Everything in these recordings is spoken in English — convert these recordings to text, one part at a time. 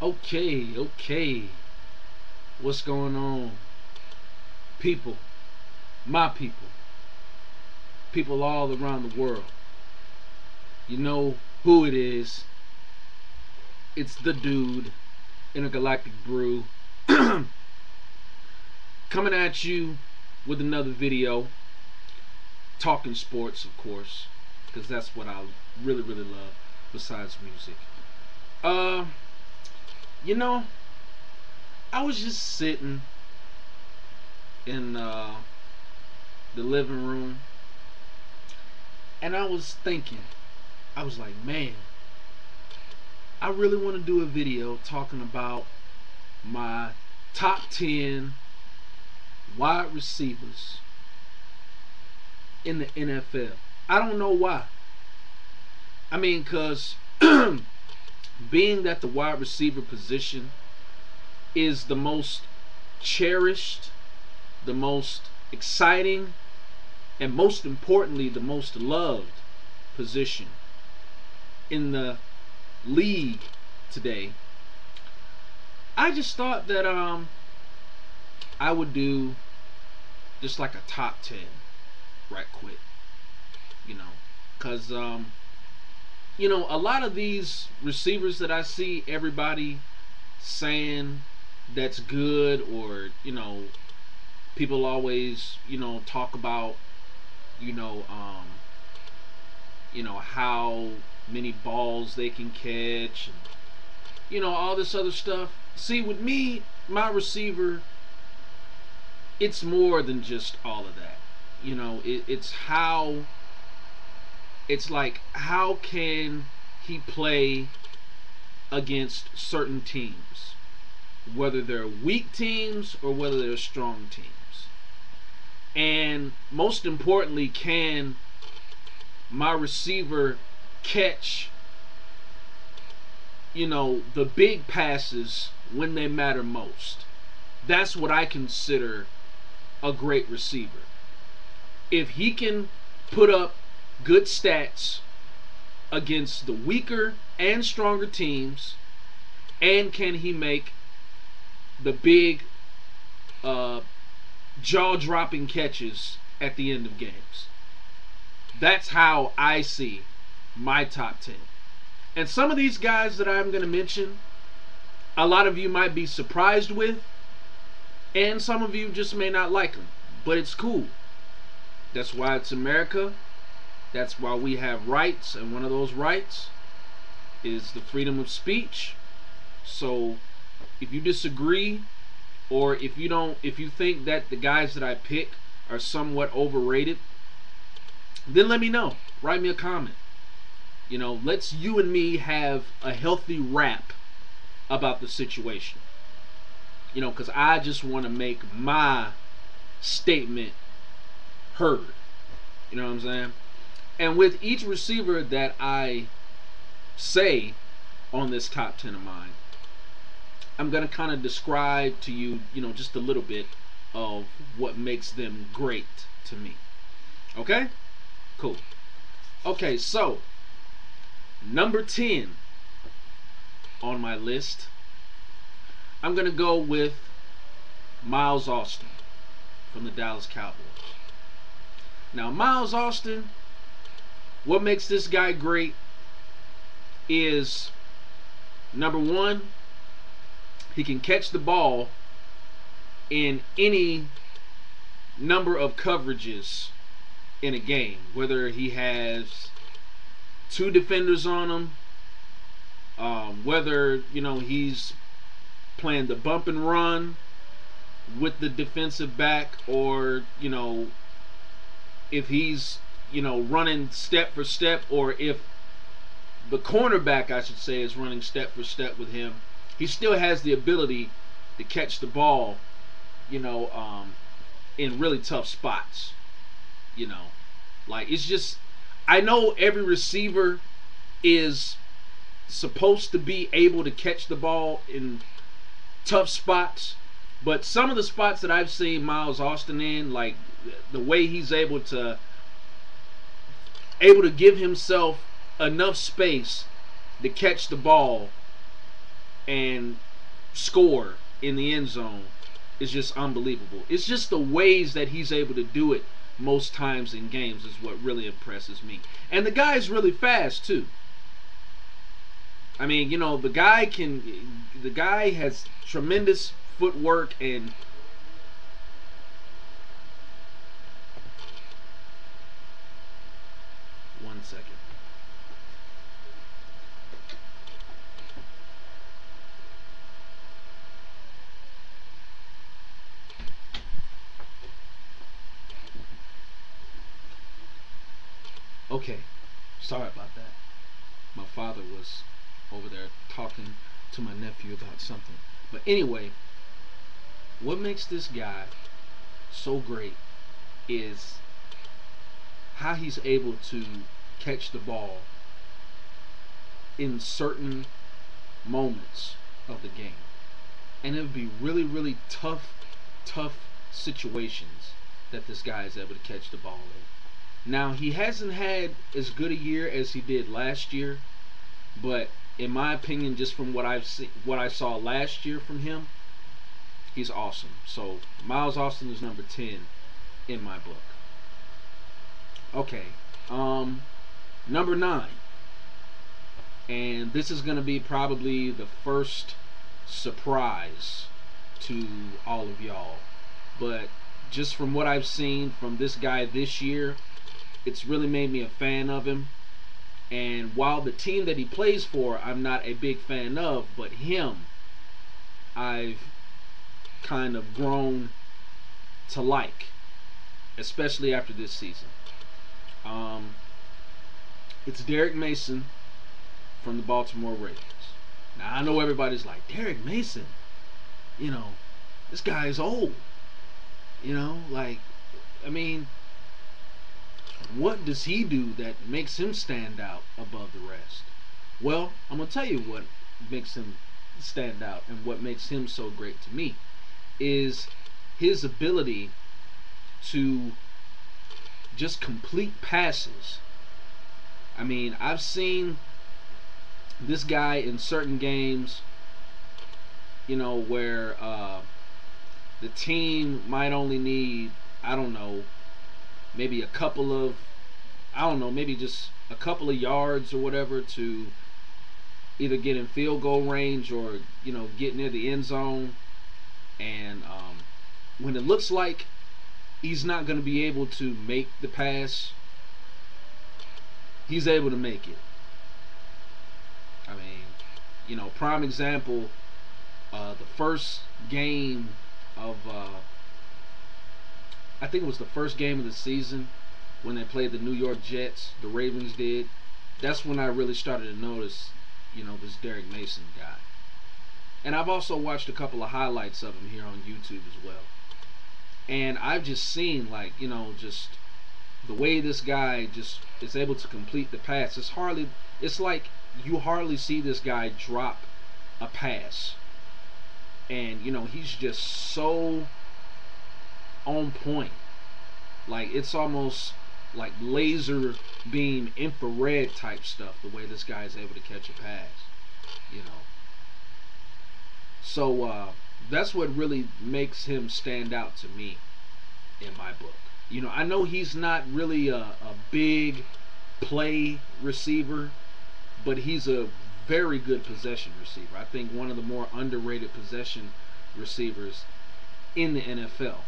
Okay. What's going on? People, my people all around the world. You know who it is. It's the dude, Intergalactic Brew, coming at you with another video. Talking sports, of course, because that's what I really love besides music. Uh, you know, I was just sitting in the living room and I was thinking, I was like, man, I really want to do a video talking about my top 10 wide receivers in the NFL. I don't know why. I mean, because being that the wide receiver position is the most cherished, the most exciting, and most importantly, the most loved position in the league today, I just thought that I would do just like a top 10 right quick, you know, because a lot of these receivers that I see everybody saying that's good, or people always talk about you know um how many balls they can catch, and all this other stuff. See, with me, my receiver, it's more than just all of that. It's like, how can he play against certain teams, whether they're weak teams or whether they're strong teams, and most importantly, can my receiver catch the big passes when they matter most. That's what I consider a great receiver. If he can put up good stats against the weaker and stronger teams, and can he make the big jaw-dropping catches at the end of games. That's how I see my top 10. And some of these guys that I'm going to mention, a lot of you might be surprised with, and some of you just may not like them. But it's cool. That's why it's America. That's why we have rights, and one of those rights is the freedom of speech. So if you disagree, or if you think that the guys that I pick are somewhat overrated, then let me know. Write me a comment. Let's you and me have a healthy rap about the situation. Because I just want to make my statement heard. You know what I'm saying? And with each receiver that I say on this top 10 of mine, I'm going to kind of describe to you, just a little bit of what makes them great to me. Okay? Cool. Okay, so number 10 on my list, I'm going to go with Miles Austin from the Dallas Cowboys. Now, Miles Austin, what makes this guy great is, number one, he can catch the ball in any number of coverages in a game, whether he has two defenders on him, whether he's playing the bump and run with the defensive back, or if he's running step for step, or if the cornerback, I should say, is running step for step with him, he still has the ability to catch the ball in really tough spots. Like, it's just, I know every receiver is supposed to be able to catch the ball in tough spots, but some of the spots that I've seen Miles Austin in, like the way he's able to give himself enough space to catch the ball and score in the end zone is just unbelievable. It's just the ways that he's able to do it most times in games is what really impresses me. And the guy's really fast too. I mean, you know, the guy has tremendous footwork and one second. Okay, sorry about that. My father was over there talking to my nephew about something. But anyway, what makes this guy so great is how he's able to catch the ball in certain moments of the game. And it would be really, really tough situations that this guy is able to catch the ball in. Now, he hasn't had as good a year as he did last year, but in my opinion, just from what what I saw last year from him, he's awesome. So Miles Austin is number 10 in my book. Okay, number 9, and this is gonna be probably the first surprise to all of y'all, but just from what I've seen from this guy this year, it's really made me a fan of him. And while the team that he plays for, I'm not a big fan of, but him, I've kind of grown to like, especially after this season. It's Derek Mason from the Baltimore Ravens. Now, I know everybody's like, Derek Mason, you know, this guy's old. You know, like, I mean, what does he do that makes him stand out above the rest? Well, I'm going to tell you what makes him stand out and what makes him so great to me is his ability to just complete passes. I mean, I've seen this guy in certain games, you know, where the team might only need, I don't know, maybe a couple of, I don't know, maybe just a couple of yards or whatever to either get in field goal range or, you know, get near the end zone. And when it looks like he's not going to be able to make the pass, he's able to make it. I mean, you know, prime example, the first game of, I think it was the first game of the season when they played the New York Jets, the Ravens did. That's when I really started to notice, you know, this Derek Mason guy. And I've also watched a couple of highlights of him here on YouTube as well. And I've just seen, like, you know, just the way this guy just is able to complete the pass. It's like you hardly see this guy drop a pass. And, you know, he's just so on point. Like, it's almost like laser beam infrared type stuff, the way this guy is able to catch a pass, you know. So that's what really makes him stand out to me in my book. You know, I know he's not really a big play receiver, but he's a very good possession receiver. I think one of the more underrated possession receivers in the NFL.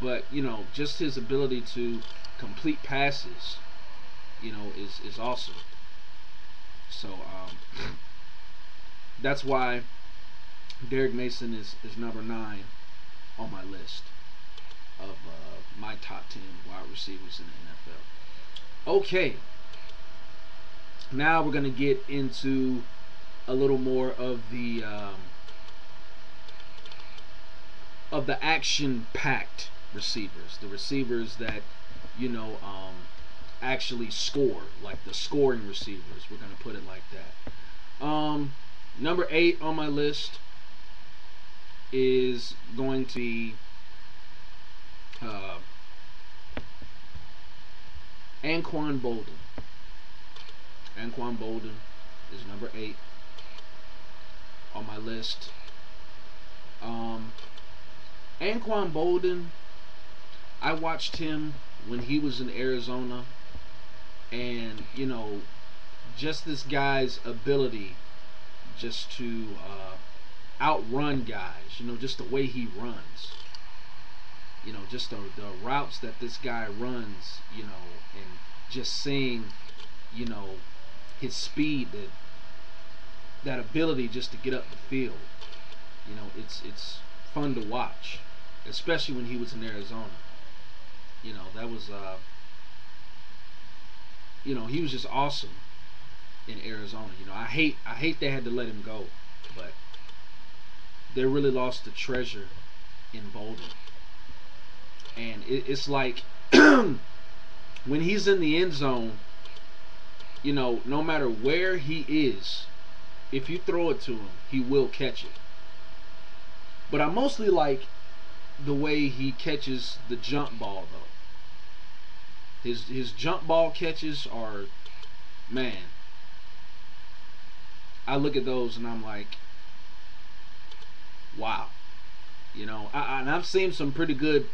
But, you know, just his ability to complete passes, you know, is awesome. So that's why Derek Mason is number 9 on my list of my top 10 wide receivers in the NFL. Okay, now we're going to get into a little more of the action-packed receivers, the receivers that, you know, actually score, like the scoring receivers. We're going to put it like that. Number 8 on my list is going to be Anquan Boldin. Anquan Boldin is number 8 on my list. Anquan Bolden, I watched him when he was in Arizona, and just this guy's ability just to outrun guys. Just the way he runs. Just the routes that this guy runs. And just seeing, his speed, that ability just to get up the field. It's fun to watch, especially when he was in Arizona. That was he was just awesome in Arizona. I hate they had to let him go, but they really lost the treasure in Bolden. And it's like when he's in the end zone, no matter where he is, if you throw it to him, he will catch it. But I mostly like the way he catches the jump ball, though. His jump ball catches are, man, I look at those and I'm like, wow. And I've seen some pretty good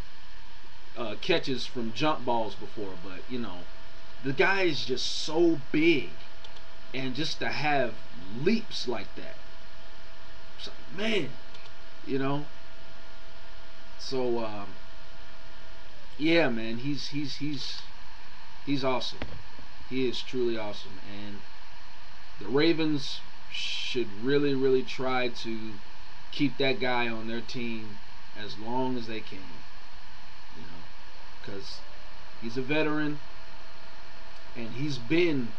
catches from jump balls before, but the guy is just so big, and just to have leaps like that, it's like, man, So yeah, man, he's awesome. He is truly awesome, and the Ravens should really try to keep that guy on their team as long as they can. Because he's a veteran, and he's been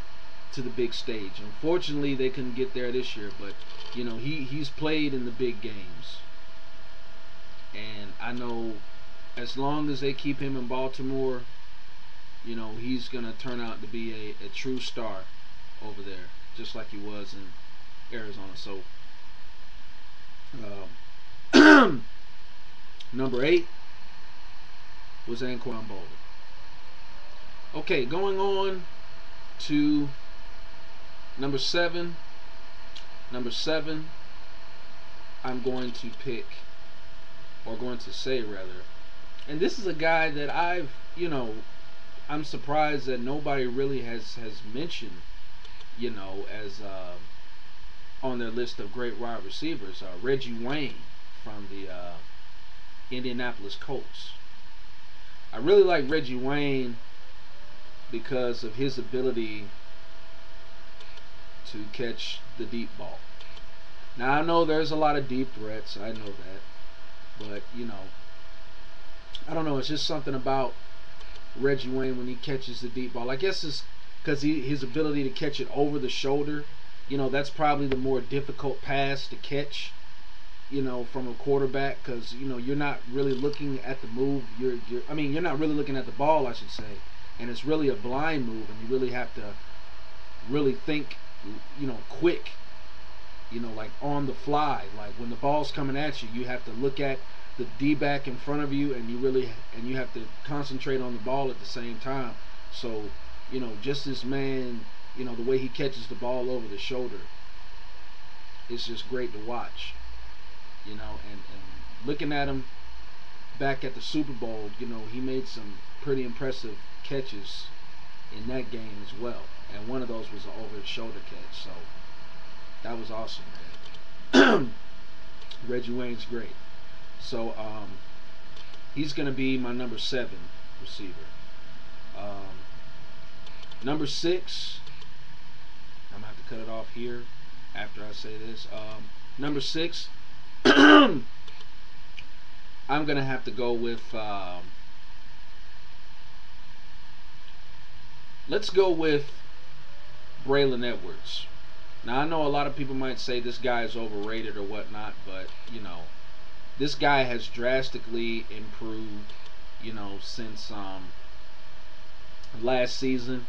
to the big stage. Unfortunately, they couldn't get there this year, but he's played in the big games, and I know as long as they keep him in Baltimore, he's gonna turn out to be a true star over there, just like he was in Arizona. So number 8 was Anquan Bolden. Okay, going on to number 7. Number 7, I'm going to pick, or going to say rather, and this is a guy that I'm surprised that nobody really has mentioned, as on their list of great wide receivers. Reggie Wayne from the Indianapolis Colts. I really like Reggie Wayne because of his ability to catch the deep ball. Now, I know there's a lot of deep threats, I know that, but I don't know, it's just something about Reggie Wayne when he catches the deep ball. I guess it's because his ability to catch it over the shoulder, that's probably the more difficult pass to catch, from a quarterback, because you're not really looking at the move. You're not really looking at the ball, I should say, and it's really a blind move, and you really have to really think, quick, like on the fly. Like when the ball's coming at you, you have to look at the D-back in front of you, and you have to concentrate on the ball at the same time. So, just this man, the way he catches the ball over the shoulder, it's just great to watch. And looking at him back at the Super Bowl, he made some pretty impressive catches in that game as well. And one of those was an over-the-shoulder catch. So that was awesome, man. Reggie Wayne's great. So he's going to be my number 7 receiver. Number 6, I'm going to have to cut it off here after I say this. Number 6, I'm going to have to go with, let's go with Braylon Edwards. Now, I know a lot of people might say this guy is overrated or whatnot, but, this guy has drastically improved, since last season.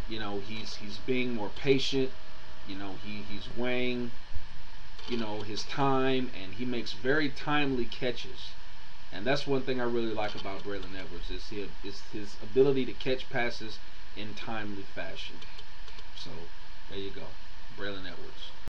He's being more patient. He's weighing, his time, and he makes very timely catches. And that's one thing I really like about Braylon Edwards, is his ability to catch passes in timely fashion. So there you go, Braylon Edwards.